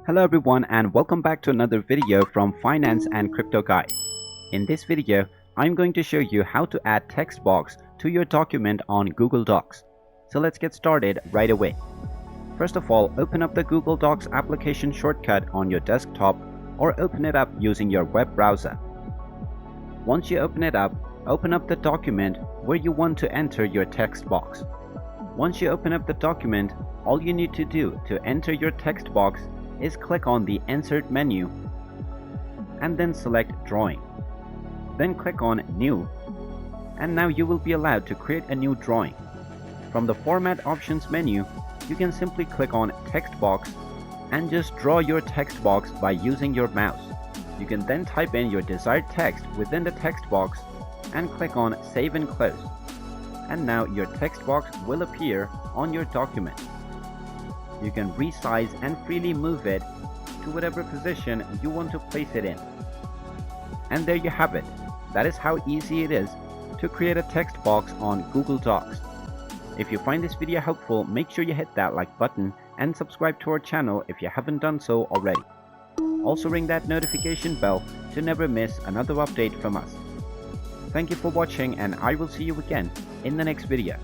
Hello everyone and welcome back to another video from Finance and Crypto Guide. In this video, I'm going to show you how to add text box to your document on Google Docs. So let's get started right away. First of all, open up the Google Docs application shortcut on your desktop or open it up using your web browser. Once you open it up, open up the document where you want to enter your text box. Once you open up the document, all you need to do to enter your text box is click on the Insert menu and then select Drawing. Then click on New, and now you will be allowed to create a new drawing. From the Format Options menu, you can simply click on Text Box and just draw your text box by using your mouse. You can then type in your desired text within the text box and click on Save and Close. And now your text box will appear on your document. You can resize and freely move it to whatever position you want to place it in. And there you have it. That is how easy it is to create a text box on Google Docs. If you find this video helpful, make sure you hit that like button and subscribe to our channel if you haven't done so already. Also ring that notification bell to never miss another update from us. Thank you for watching and I will see you again in the next video.